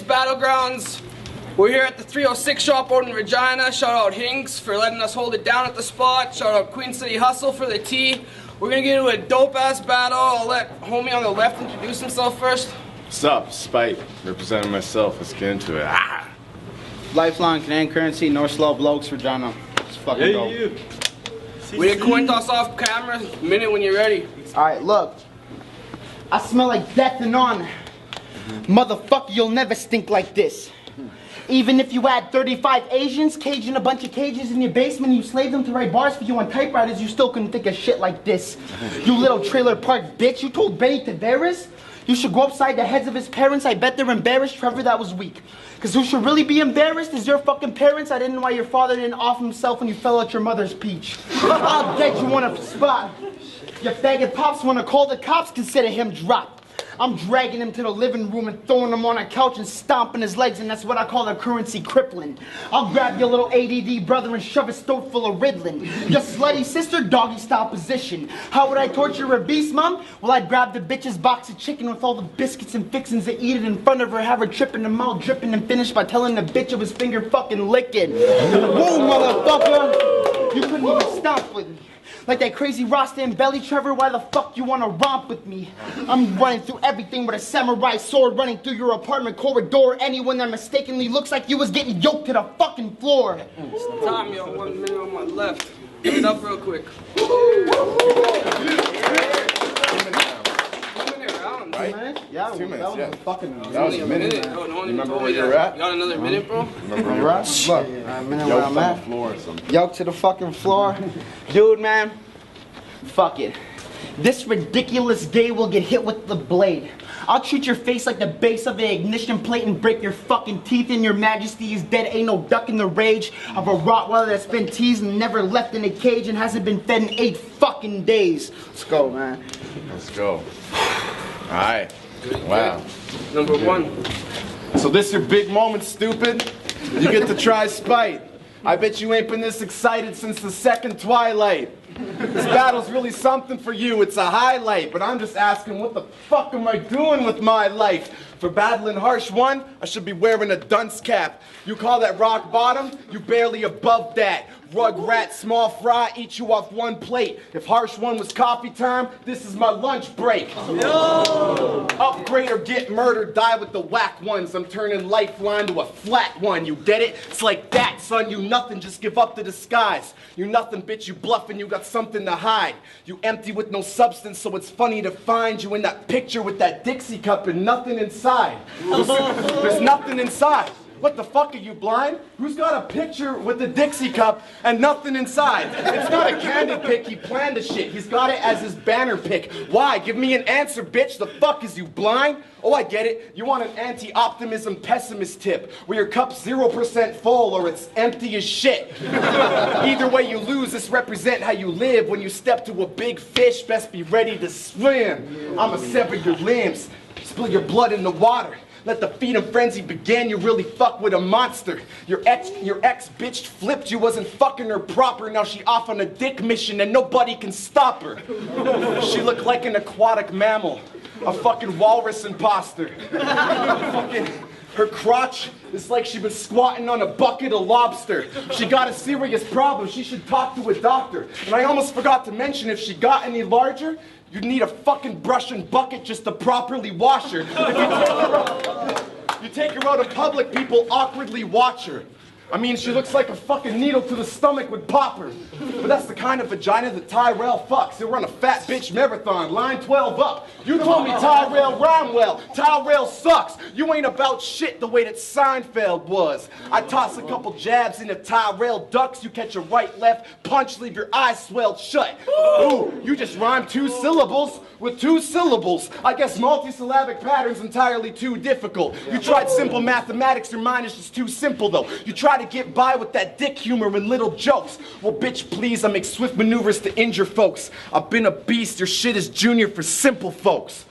Battlegrounds. We're here at the 306 shop out in Regina. Shout out Hinks for letting us hold it down at the spot. Shout out Queen City Hustle for the tea. We're gonna get into a dope ass battle. I'll let homie on the left introduce himself first. What's up? Spyte, representing myself. Let's get into it. Ah. Lifeline, Canadian currency, North Slope, Blokes, Regina. It's fucking dope. We did coin toss off camera. Minute when you're ready. Alright, look. I smell like death and honor. Motherfucker, you'll never stink like this. Even if you had 35 Asians caging a bunch of cages in your basement and you slave them to write bars for you on typewriters, you still couldn't think of shit like this. You little trailer park bitch, you told Benny Tavares you should go upside the heads of his parents. I bet they're embarrassed. Trevor, that was weak. Because who should really be embarrassed is your fucking parents. I didn't know why your father didn't off himself when you fell out your mother's peach. I'll get you on a spot. Your faggot pops want to call the cops, consider him dropped. I'm dragging him to the living room and throwing him on a couch and stomping his legs, and that's what I call the currency crippling. I'll grab your little ADD brother and shove his throat full of Ritalin. Your slutty sister, doggy style position. How would I torture a beast, mom? Well, I'd grab the bitch's box of chicken with all the biscuits and fixins and eat it in front of her, have her tripping the mouth dripping, and finish by telling the bitch it was finger fucking licking. Whoa, motherfucker! You couldn't even stomp with me. Like that crazy Rasta and belly, Trevor, why the fuck you wanna romp with me? I'm running through everything with a samurai sword, running through your apartment corridor. Anyone that mistakenly looks like you was getting yoked to the fucking floor. Time, yo, 1 minute on my left. Give it up real quick. 2 minute round. 2 minutes? Yeah, 2 minutes, that was yeah. a fucking... That was a minute. Remember where you're at? You got another minute, bro? Remember where you're at? Look, minute yoked where on I'm the at. floor or something. Yoked to the fucking floor. Dude, man, fuck it. This ridiculous gay will get hit with the blade. I'll treat your face like the base of an ignition plate and break your fucking teeth in. Your majesty is dead, ain't no ducking the rage of a Rottweiler that's been teased and never left in a cage and hasn't been fed in 8 fucking days. Let's go, man. Let's go. Alright. Wow. Number 1. So this your big moment, stupid? You get to try Spyte. I bet you ain't been this excited since the second Twilight. This battle's really something for you, it's a highlight. But I'm just asking, what the fuck am I doing with my life? For battling Harsh 1, I should be wearing a dunce cap. You call that rock bottom? You barely above that. Rugrat, small fry, eat you off 1 plate. If Harsh 1 was coffee time, this is my lunch break. Yo! Upgrade or get murdered, die with the whack ones. I'm turning Lifeline to a flat one. You get it? It's like that, son. You nothing, just give up the disguise. You nothing, bitch, you bluffing, you got something to hide. You empty with no substance, so it's funny to find you in that picture with that Dixie cup and nothing inside. There's nothing inside. What the fuck, are you blind? Who's got a picture with a Dixie cup and nothing inside? It's not a candid pic, he planned the shit. He's got it as his banner pic. Why? Give me an answer, bitch. The fuck, is you blind? Oh, I get it. You want an anti-optimism pessimist tip, where your cup's 0% full or it's empty as shit. Either way you lose, this represent how you live. When you step to a big fish, best be ready to swim. I'ma sever your limbs, spill your blood in the water. Let the feeding frenzy begin, you really fuck with a monster. Your ex bitch flipped you, wasn't fucking her proper. Now she off on a dick mission and nobody can stop her. She looked like an aquatic mammal, a fucking walrus imposter. Her crotch is like she been squatting on a bucket of lobster. She got a serious problem, she should talk to a doctor. And I almost forgot to mention, if she got any larger, you'd need a fucking brush and bucket just to properly wash her. If you take her out in public, people awkwardly watch her. I mean, she looks like a fucking needle to the stomach would pop her. But that's the kind of vagina that Tyrell fucks. He'll run a fat bitch marathon, line 12 up. You told me Tyrell rhyme well. Tyrell sucks. You ain't about shit the way that Seinfeld was. I toss a couple jabs into Tyrell ducks. You catch a right, left punch, leave your eyes swelled shut. Ooh, you just rhymed 2 syllables with 2 syllables. I guess multisyllabic pattern's entirely too difficult. You tried simple mathematics, your mind is just too simple though. You try to get by with that dick humor and little jokes. Well, bitch, please, I make swift maneuvers to injure folks. I've been a beast, your shit is junior for simple folks.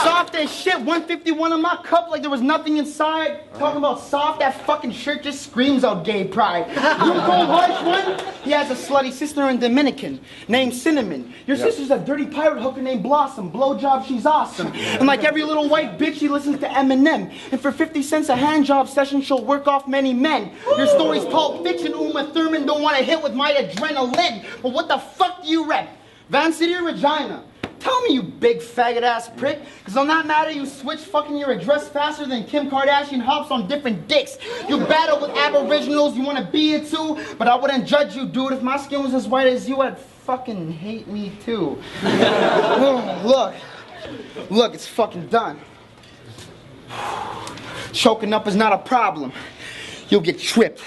Soft as shit, 151 in my cup like there was nothing inside. Talking about soft, that fucking shirt just screams out gay pride. You go harsh one? He has a slutty sister in Dominican named Cinnamon. Your sister's a dirty pirate hooker named Blossom. Blowjob, she's awesome. And like every little white bitch, she listens to Eminem. And for 50 cents a handjob session, she'll work off many men. Your story's Pulp Fiction, Uma Thurman don't want to hit with my adrenaline. But what the fuck do you rep? Van City or Regina? Tell me, you big faggot-ass prick, because on that matter, you switch fucking your address faster than Kim Kardashian hops on different dicks. You battle with aboriginals, you want to be it too, but I wouldn't judge you, dude. If my skin was as white as you, I'd fucking hate me too. Look, it's fucking done. Choking up is not a problem. You'll get tripped.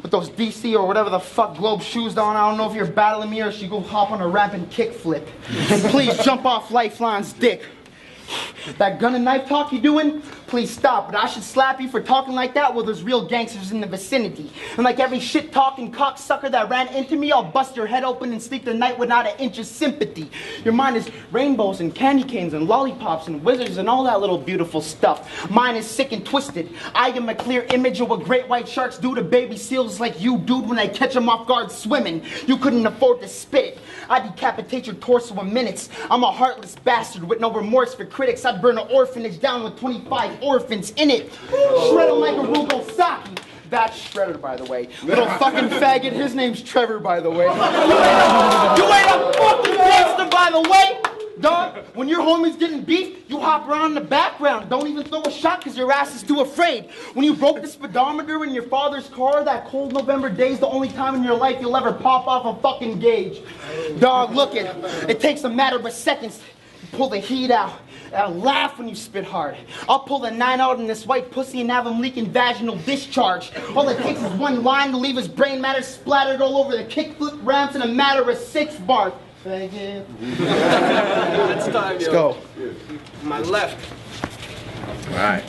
With those DC or whatever the fuck Globe shoes on, I don't know if you're battling me or she go hop on a rampant kickflip. And please jump off Lifeline's dick. That gun and knife talk you doing? Please stop, but I should slap you for talking like that while there's real gangsters in the vicinity. And like every shit-talking cocksucker that ran into me, I'll bust your head open and sleep the night without an inch of sympathy. Your mind is rainbows and candy canes and lollipops and wizards and all that little beautiful stuff. Mine is sick and twisted. I am a clear image of what great white sharks do to baby seals like you, dude, when they catch them off guard swimming. You couldn't afford to spit it. I decapitate your torso in minutes. I'm a heartless bastard with no remorse for critics. I'd burn an orphanage down with 25 orphans in it. Shred him like a Rugo Saki. That's Shredder, by the way. Little fucking faggot, his name's Trevor, by the way. You ain't a fucking gangster, by the way. Dog, when your homie's getting beef, you hop around in the background. Don't even throw a shot because your ass is too afraid. When you broke the speedometer in your father's car, that cold November day's the only time in your life you'll ever pop off a fucking gauge. Dog, look it takes a matter of seconds to pull the heat out. I'll laugh when you spit hard. I'll pull the 9 out in this white pussy and have him leaking vaginal discharge. All it takes is one line to leave his brain matter splattered all over the kickflip ramps in a matter of 6 bars. It's time, Let's go. My left. All right.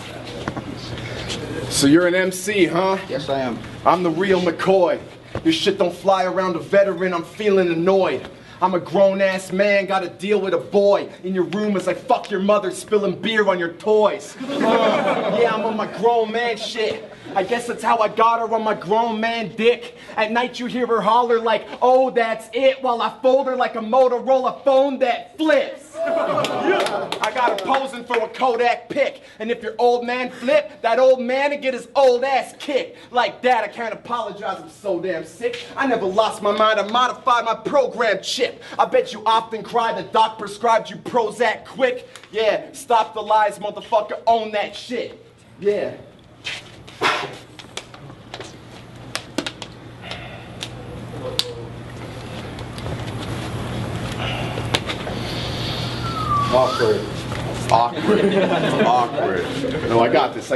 So you're an MC, huh? Yes, I am. I'm the real McCoy. Your shit don't fly around a veteran, I'm feeling annoyed. I'm a grown-ass man, gotta deal with a boy in your room as I fuck your mother spilling beer on your toys. Yeah, I'm on my grown man shit. I guess that's how I got her on my grown man dick. At night you hear her holler like, oh, that's it, while I fold her like a Motorola phone that flips. I got her posing for a Kodak pic, and if your old man flip, that old man will get his old ass kicked. Like that, I can't apologize, I'm so damn sick. I never lost my mind, I modified my program chip. I bet you often cry the doc prescribed you Prozac quick. Yeah, stop the lies, motherfucker, own that shit. Yeah. Awkward. No, I got this.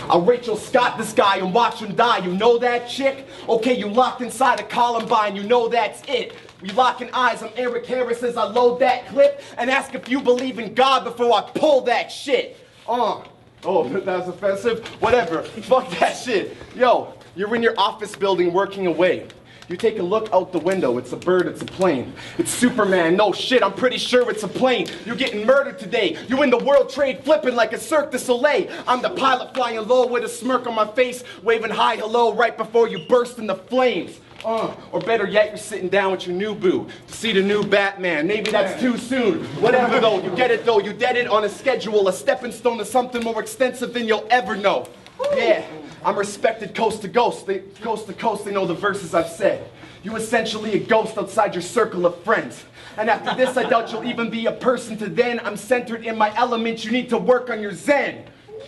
I'll Rachel Scott this guy and watch him die. You know that chick? Okay, you locked inside a Columbine, you know that's it. We locking eyes, I'm Eric Harris as I load that clip and ask if you believe in God before I pull that shit. Oh, that's offensive? Whatever, fuck that shit. Yo, you're in your office building working away. You take a look out the window, it's a bird, it's a plane. It's Superman, no shit, I'm pretty sure it's a plane. You're getting murdered today. You in the World Trade flipping like a Cirque du Soleil. I'm the pilot flying low with a smirk on my face, waving hi hello right before you burst into flames. Or better yet, you're sitting down with your new boo to see the new Batman. Maybe that's too soon. Whatever though, you get it though. You did it on a schedule, a stepping stone to something more extensive than you'll ever know. Yeah, I'm respected coast to coast. Coast to coast, they know the verses I've said. You essentially a ghost outside your circle of friends. And after this, I doubt you'll even be a person to then. I'm centered in my element, you need to work on your zen.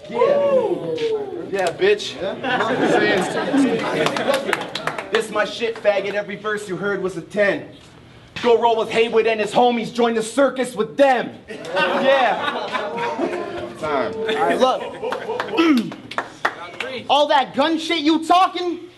Yeah, bitch. This my shit, faggot. Every verse you heard was a 10. Go roll with Haywood and his homies. Join the circus with them. Yeah. Time. All right, look. All that gun shit you talking?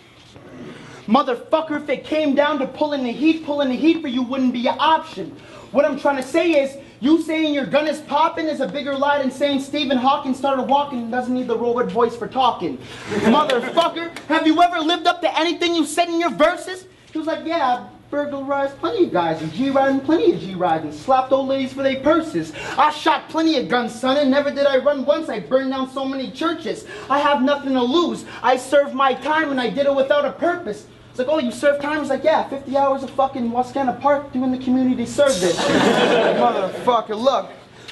Motherfucker, if it came down to pulling the heat for you wouldn't be an option. What I'm trying to say is, you saying your gun is popping is a bigger lie than saying Stephen Hawking started walking and doesn't need the robot voice for talking. Motherfucker, have you ever lived up to anything you said in your verses? He was like, yeah, I burglarized plenty of guys and G-riding plenty of G-rides and slapped old ladies for their purses. I shot plenty of guns, son, and never did I run once. I burned down so many churches. I have nothing to lose. I served my time and I did it without a purpose. It's like, oh, you served time? It's like, yeah, 50 hours of fucking Wascana Park doing the community service. Motherfucker, look.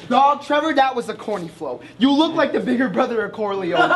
Dog, Trevor, that was a corny flow. You look like the bigger brother of Corleone.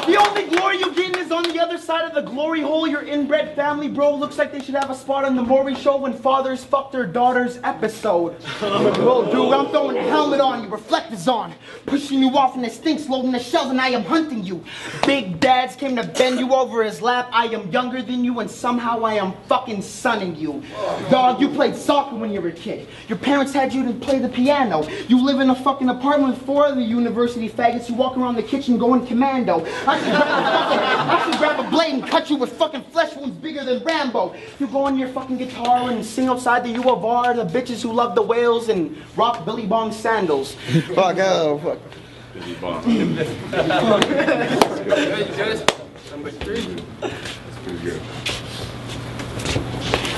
The only glory you getting is on the other side of the glory hole. Your inbred family, bro, looks like they should have a spot on the Maury show when fathers fuck their daughters episode. Well, dude, I'm throwing a helmet on you, reflectors on, pushing you off in the stinks, loading the shells, and I am hunting you. Big dads came to bend you over his lap. I am younger than you, and somehow I am fucking sunning you. Dog, you played soccer when you were a kid. Your parents had you to play the piano. You live in a fucking apartment with 4 other university faggots who walk around the kitchen going commando. I should grab a blade and cut you with fucking flesh wounds bigger than Rambo. You go on your fucking guitar and sing outside the U of R, the bitches who love the whales and rock Billy Bong sandals. Fuck, oh, fuck. Billy Bong. Number 3. That's pretty good.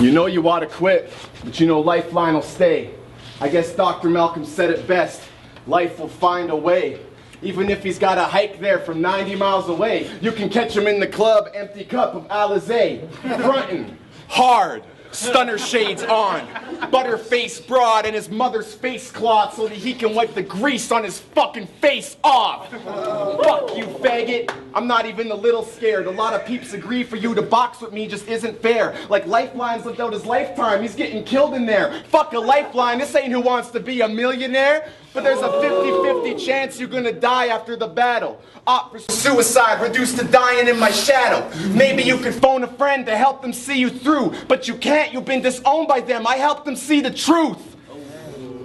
You know you ought to quit, but you know Lifeline will stay. I guess Dr. Malcolm said it best, life will find a way. Even if he's got to hike there from 90 miles away, you can catch him in the club, empty cup of Allday. Frontin', hard, stunner shades on, butterface broad and his mother's face cloth so that he can wipe the grease on his fucking face off. Fuck you, faggot. I'm not even a little scared. A lot of peeps agree for you to box with me just isn't fair. Like Lifeline's lived out his lifetime. He's getting killed in there. Fuck a lifeline. This ain't Who Wants to Be a Millionaire. But there's a 50-50 chance you're gonna die after the battle. Opt for suicide, reduced to dying in my shadow. Maybe you could phone a friend to help them see you through. But you can't, you've been disowned by them. I helped them see the truth.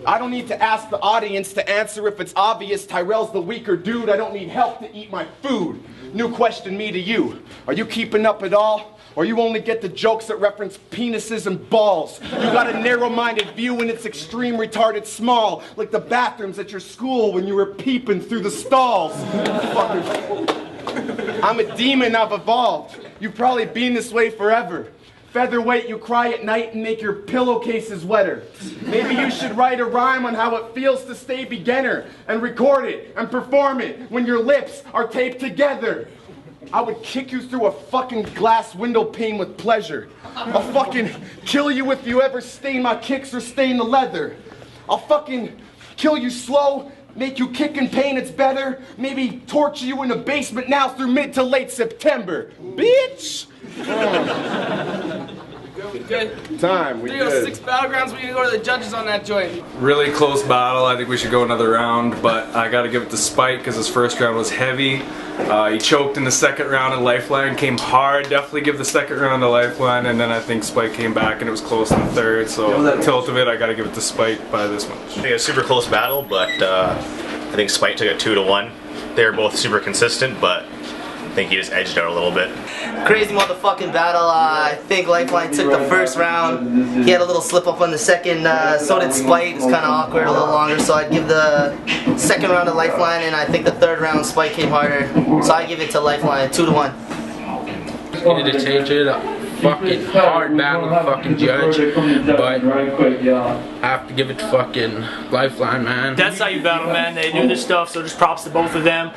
I don't need to ask the audience to answer if it's obvious Tyrell's the weaker dude. I don't need help to eat my food. New question me to you. Are you keeping up at all? Or you only get the jokes that reference penises and balls? You got a narrow-minded view and it's extreme retarded small, like the bathrooms at your school when you were peeping through the stalls. Fuckers. I'm a demon, I've evolved. You've probably been this way forever. Featherweight, you cry at night and make your pillowcases wetter. Maybe you should write a rhyme on how it feels to stay beginner and record it and perform it when your lips are taped together. I would kick you through a fucking glass window pane with pleasure. I'll fucking kill you if you ever stain my kicks or stain the leather. I'll fucking kill you slow, make you kick in pain, it's better. Maybe torture you in the basement now through mid to late September. Bitch! We good? Time, we 306 good. Battlegrounds, we gonna go to the judges on that joint. Really close battle. I think we should go another round, but I gotta give it to Spyte because his first round was heavy. He choked in the second round and Lifeline came hard. Definitely give the second round to Lifeline, and then I think Spyte came back and it was close in the third, so tilt of it, I gotta give it to Spyte by this much. I think it was a super close battle, but I think Spyte took it 2-1. They were both super consistent, but I think he just edged out a little bit. Crazy motherfucking battle. I think Lifeline took the first round. He had a little slip up on the second. So did Spyte. It's kind of awkward, a little longer. So I'd give the second round to Lifeline, and I think the third round Spyte came harder. So I give it to Lifeline, 2-1. Needed to change it up. Fucking hard battle to fucking judge, but I have to give it to fucking Lifeline, man. That's how you battle, man. They knew their stuff, so just props to both of them.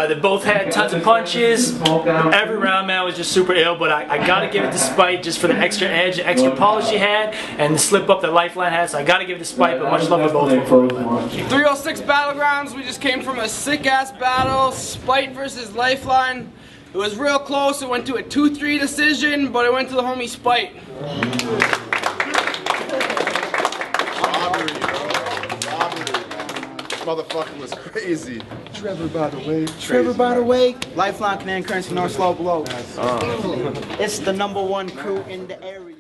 They both had tons of punches. Every round, man, was just super ill, but I gotta give it to Spyte just for the extra edge, the extra polish he had, and the slip up that Lifeline had, so I gotta give it to Spyte, but much love to both of them for real, man. 306 Battlegrounds, we just came from a sick-ass battle, Spyte versus Lifeline. It was real close, it went to a 2-3 decision, but it went to the homie Spyte. motherfucker was crazy. Trevor, by the way. Trevor, by the way, Lifeline, Canadian Currency, North Slow Below. It's the #1 crew in the area.